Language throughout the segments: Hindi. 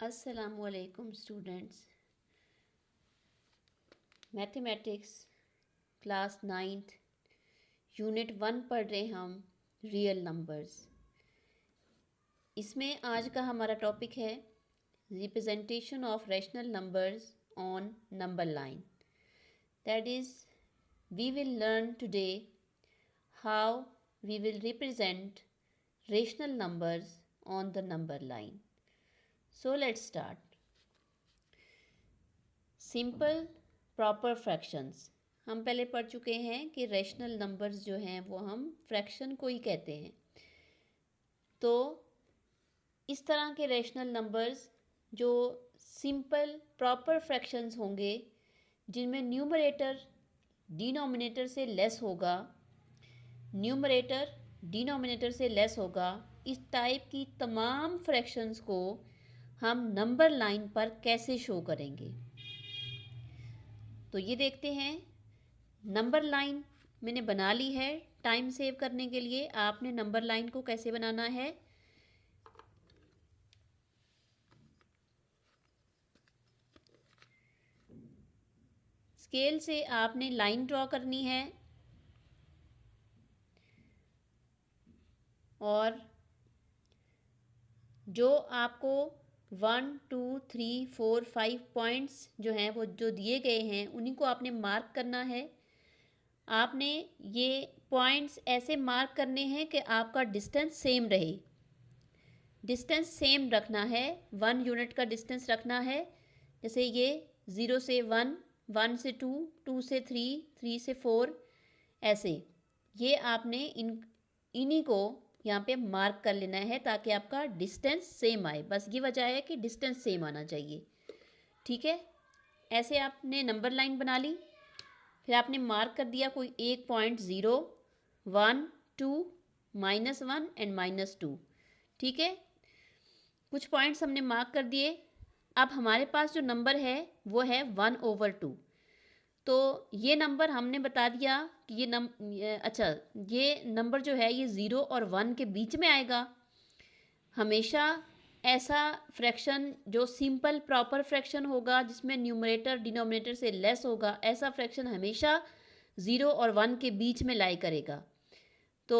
अस्सलामुअलैकुम students. Mathematics class 9th unit 1 पढ़ रहे हम रियल नंबर्स। इसमें आज का हमारा टॉपिक है representation of rational numbers on number line. That is we will learn today how we will represent rational numbers on the number line. So let's start. Simple proper fractions हम पहले पढ़ चुके हैं कि रैशनल नंबर्स जो हैं वो हम फ्रैक्शन को ही कहते हैं। तो इस तरह के रैशनल नंबर्स जो सिंपल प्रॉपर फ्रैक्शंस होंगे जिनमें न्यूमरेटर डिनोमिनेटर से लेस होगा, न्यूमरेटर डिनोमिनेटर से लेस होगा, इस टाइप की तमाम फ्रैक्शंस को हम नंबर लाइन पर कैसे शो करेंगे। तो ये देखते हैं। नंबर लाइन मैंने बना ली है। टाइम सेव करने के लिए आपने नंबर लाइन को कैसे बनाना है, स्केल से आपने लाइन ड्रॉ करनी है और जो आपको 1 2 3 4 5 पॉइंट्स जो हैं वो जो दिए गए हैं उन्हीं को आपने मार्क करना है। आपने ये पॉइंट्स ऐसे मार्क करने हैं कि आपका डिस्टेंस सेम रहे। डिस्टेंस सेम रखना है, 1 यूनिट का डिस्टेंस रखना है। जैसे ये 0 से 1, 1 से 2, 2 से 3, 3 से 4, ऐसे ये आपने इन्हीं को यहाँ पे मार्क कर लेना है ताकि आपका डिस्टेंस सेम आए। बस ये वजह है कि डिस्टेंस सेम आना चाहिए। ठीक है, ऐसे आपने नंबर लाइन बना ली। फिर आपने मार्क कर दिया कोई एक पॉइंट, 0 1 2 -1 एंड -2। ठीक है, कुछ पॉइंट्स हमने मार्क कर दिए। अब हमारे पास जो नंबर है वो है 1/2। तो ये नंबर हमने बता दिया कि ये नंबर जो है ये 0 और 1 के बीच में आएगा। हमेशा ऐसा फ्रैक्शन जो सिंपल प्रॉपर फ्रैक्शन होगा जिसमें न्यूमरेटर डिनोमिनेटर से लेस होगा, ऐसा फ्रैक्शन हमेशा 0 और 1 के बीच में लाई करेगा। तो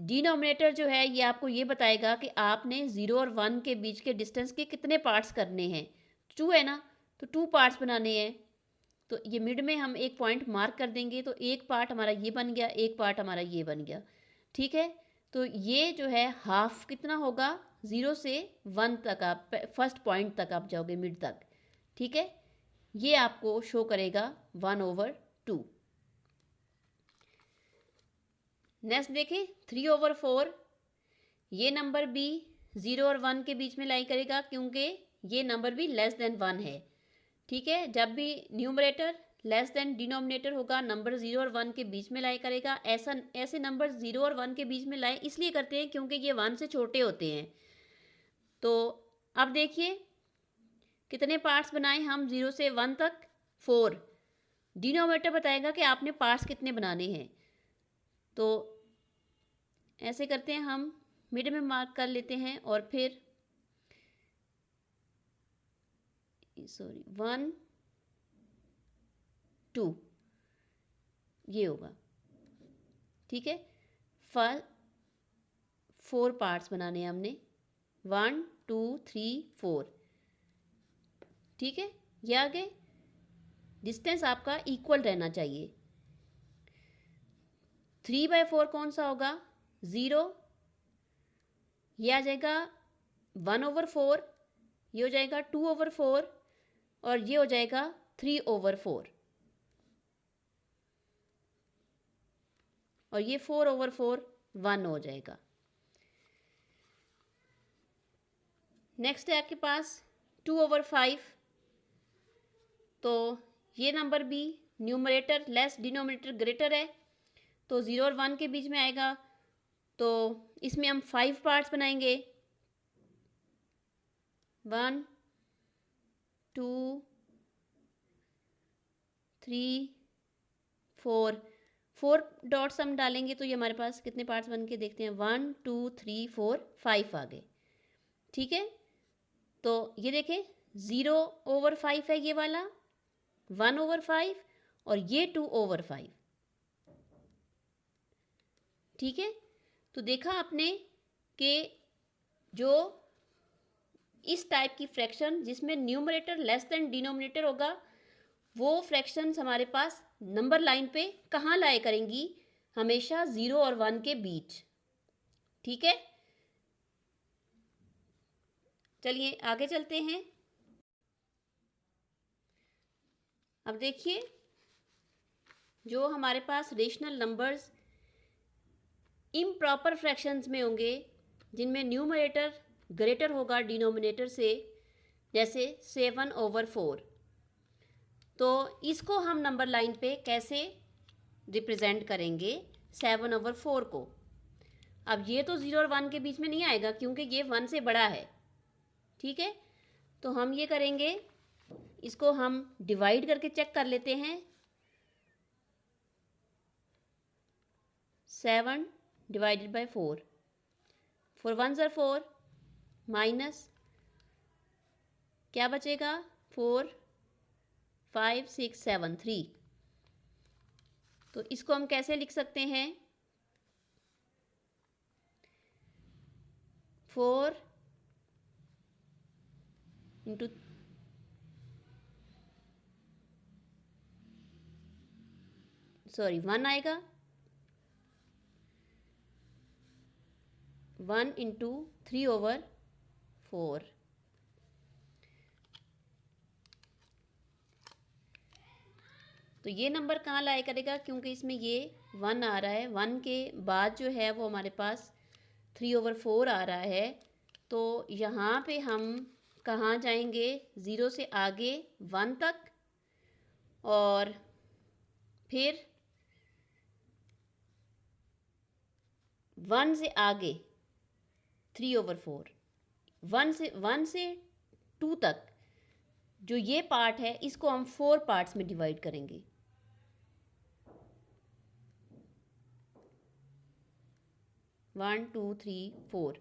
डिनोमिनेटर जो है ये आपको ये बताएगा कि आपने 0 और 1 के बीच के डिस्टेंस के कितने पार्ट्स करने हैं। 2 है ना, तो 2 पार्ट्स बनाने हैं। तो ये मिड में हम एक पॉइंट मार्क कर देंगे। तो एक पार्ट हमारा ये बन गया, एक पार्ट हमारा ये बन गया। ठीक है, तो ये जो है हाफ कितना होगा, 0 से 1 तक आप फर्स्ट पॉइंट तक आप जाओगे, मिड तक। ठीक है, ये आपको शो करेगा 1/2। नेक्स्ट देखें 3/4। ये नंबर भी 0 और 1 के बीच में लाई करेगा क्योंकि ये नंबर भी लेस देन 1 है। ठीक है, जब भी न्यूमरेटर लेस देन डिनोमिनेटर होगा नंबर 0 और 1 के बीच में लाई करेगा। ऐसे नंबर 0 और 1 के बीच में लाई इसलिए करते हैं क्योंकि ये 1 से छोटे होते हैं। तो अब देखिए कितने पार्ट्स बनाए हम 0 से 1 तक, 4। डिनोमिनेटर बताएगा कि आपने पार्ट्स कितने बनाने हैं। तो ऐसे करते हैं, हम मिड में मार्क कर लेते हैं और फिर 1 2 ये होगा। ठीक है, 4 पार्ट्स बनाने हैं हमने, 1 2 3 4। ठीक है, ये आगे डिस्टेंस आपका इक्वल रहना चाहिए। 3/4 कौन सा होगा, 0। ये आ जाएगा 1/4, ये हो जाएगा 2/4 और ये हो जाएगा 3/4 और ये 4/4 1 हो जाएगा। नेक्स्ट है आपके पास 2/5। तो ये नंबर भी न्यूमरेटर लेस डिनोमिनेटर ग्रेटर है, तो 0 और 1 के बीच में आएगा। तो इसमें हम 5 पार्ट्स बनाएंगे, 1 2 3 4। 4 डॉट्स हम डालेंगे तो ये हमारे पास कितने पार्ट्स बन के देखते हैं, 1 2 3 4 5 आ गए। ठीक है, तो ये देखें 0/5 है ये वाला, 1/5 और ये 2/5। ठीक है, तो देखा आपने कि जो इस टाइप की फ्रैक्शन जिसमें न्यूमरेटर लेस देन डिनोमिनेटर होगा, वो फ्रैक्शंस हमारे पास नंबर लाइन पे कहाँ लाया करेंगी, हमेशा 0 और 1 के बीच। ठीक है, चलिए आगे चलते हैं। अब देखिए, जो हमारे पास रेशनल नंबर्स इम्प्रॉपर फ्रैक्शंस में होंगे, जिनमें न्यूमरेटर ग्रेटर होगा डिनोमिनेटर से, जैसे 7/4, तो इसको हम नंबर लाइन पे कैसे रिप्रेजेंट करेंगे 7/4 को। अब ये तो 0 और 1 के बीच में नहीं आएगा क्योंकि ये 1 से बड़ा है। ठीक है, तो हम ये करेंगे, इसको हम डिवाइड करके चेक कर लेते हैं। 7 डिवाइडेड बाय 4, 4 1 ज़र 4, माइनस क्या बचेगा, 4 5 6 7 3। तो इसको हम कैसे लिख सकते हैं, 4 इंटू 1 आएगा, 1 इंटू 3/4। तो ये नंबर कहाँ लाया करेगा, क्योंकि इसमें ये 1 आ रहा है, 1 के बाद जो है वो हमारे पास 3/4 आ रहा है। तो यहाँ पे हम कहाँ जाएंगे, 0 से आगे 1 तक, और फिर 1 से आगे 3/4, 1 से 2 तक जो ये पार्ट है इसको हम 4 पार्ट्स में डिवाइड करेंगे। 1 2 3 4,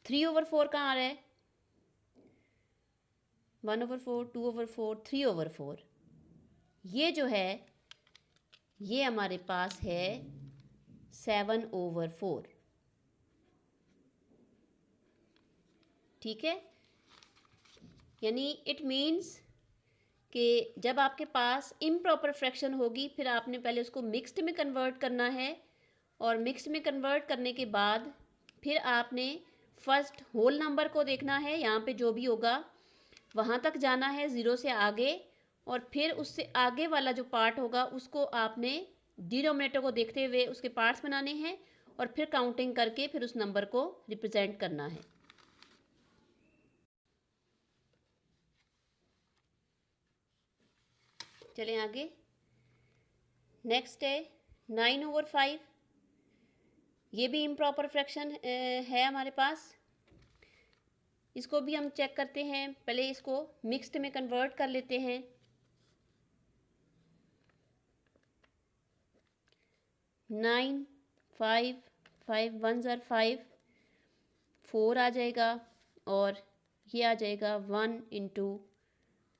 3/4 कहाँ आ रहा है, 1/4, 2/4, 3/4। ये जो है ये हमारे पास है 7/4। ठीक है, यानी इट मीन्स कि जब आपके पास इम्प्रॉपर फ्रैक्शन होगी, फिर आपने पहले उसको मिक्स्ड में कन्वर्ट करना है, और मिक्स्ड में कन्वर्ट करने के बाद फिर आपने फर्स्ट होल नंबर को देखना है, यहाँ पे जो भी होगा वहाँ तक जाना है 0 से आगे, और फिर उससे आगे वाला जो पार्ट होगा उसको आपने डिनोमिनेटर को देखते हुए उसके पार्ट्स बनाने हैं, और फिर काउंटिंग करके फिर उस नंबर को रिप्रेजेंट करना है। चलें आगे, नेक्स्ट है 9/5। ये भी इम्प्रॉपर फ्रैक्शन है हमारे पास, इसको भी हम चेक करते हैं। पहले इसको मिक्स्ड में कन्वर्ट कर लेते हैं। 9 5 5 1 ज़र 5, 4 आ जाएगा, और ये आ जाएगा 1 इंटू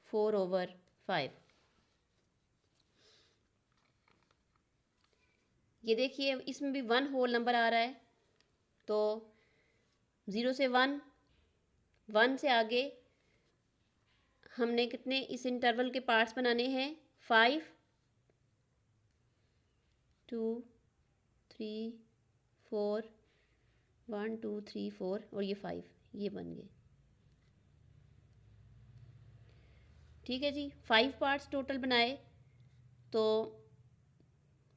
4/5। ये देखिए इसमें भी 1 होल नंबर आ रहा है, तो 0 से 1, 1 से आगे हमने कितने इस इंटरवल के पार्ट्स बनाने हैं, 5 2 3 4, 1 2 3 4 और ये 5, ये बन गए। ठीक है जी, 5 पार्ट्स टोटल बनाए, तो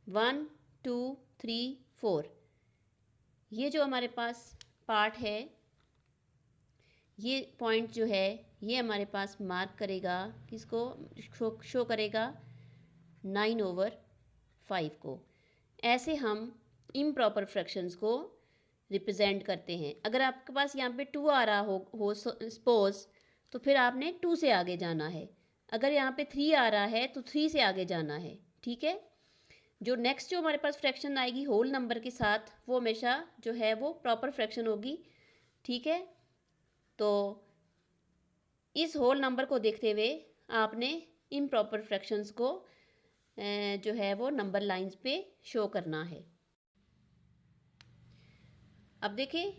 1 2 3 4, ये जो हमारे पास पार्ट है, ये पॉइंट जो है ये हमारे पास मार्क करेगा, किसको शो करेगा, 9/5 को। ऐसे हम इम्प्रॉपर फ्रैक्शंस को रिप्रेजेंट करते हैं। अगर आपके पास यहाँ पे 2 आ रहा हो सपोज, तो फिर आपने 2 से आगे जाना है। अगर यहाँ पे 3 आ रहा है तो 3 से आगे जाना है। ठीक है, जो नेक्स्ट जो हमारे पास फ्रैक्शन आएगी होल नंबर के साथ, वो हमेशा जो है वो प्रॉपर फ्रैक्शन होगी। ठीक है, तो इस होल नंबर को देखते हुए आपने इम्प्रॉपर फ्रैक्शंस को जो है वो नंबर लाइंस पे शो करना है। अब देखें,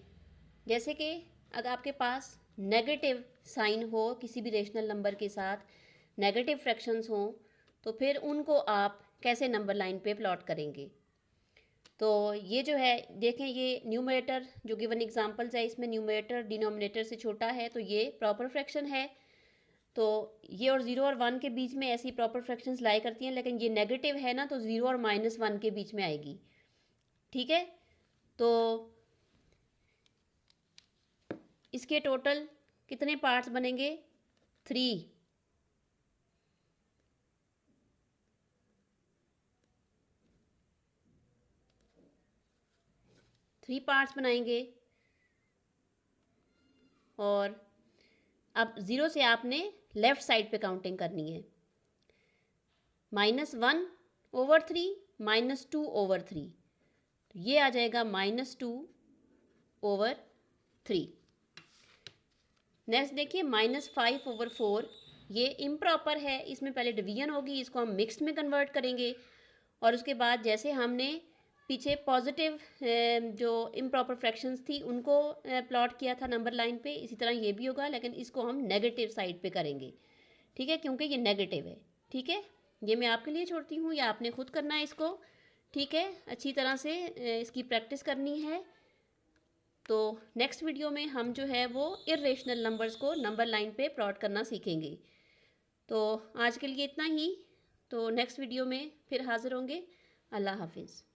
जैसे कि अगर आपके पास नेगेटिव साइन हो किसी भी रेशनल नंबर के साथ, नेगेटिव फ्रैक्शंस हों, तो फिर उनको आप कैसे नंबर लाइन पे प्लॉट करेंगे। तो ये जो है देखें, ये न्यूमरेटर जो गिवन एग्जांपल्स है इसमें न्यूमरेटर डिनोमिनेटर से छोटा है, तो ये प्रॉपर फ्रैक्शन है। तो ये और 0 और 1 के बीच में ऐसी प्रॉपर फ्रैक्शंस लाई करती हैं, लेकिन ये नेगेटिव है ना, तो 0 और -1 के बीच में आएगी। ठीक है, तो इसके टोटल कितने पार्ट्स बनेंगे? 3। थ्री पार्ट्स बनाएंगे। और अब 0 से आपने लेफ़्ट साइड पे काउंटिंग करनी है। -1/3 -2/3, तो ये आ जाएगा -2/3। नेक्स्ट देखिए -5/4, ये इम्प्रॉपर है, इसमें पहले डिवीजन होगी, इसको हम मिक्स्ड में कन्वर्ट करेंगे। और उसके बाद जैसे हमने पीछे पॉजिटिव जो इम्प्रॉपर फ्रैक्शंस थी उनको प्लॉट किया था नंबर लाइन पे, इसी तरह ये भी होगा, लेकिन इसको हम नेगेटिव साइड पे करेंगे। ठीक है, क्योंकि ये नेगेटिव है। ठीक है, ये मैं आपके लिए छोड़ती हूँ, या आपने खुद करना है इसको। ठीक है, अच्छी तरह से इसकी प्रैक्टिस करनी है। तो नेक्स्ट वीडियो में हम जो है वो इर्रेशनल नंबर्स को नंबर लाइन पे प्लॉट करना सीखेंगे। तो आज के लिए इतना ही। तो नेक्स्ट वीडियो में फिर हाज़िर होंगे। अल्लाह हाफिज़।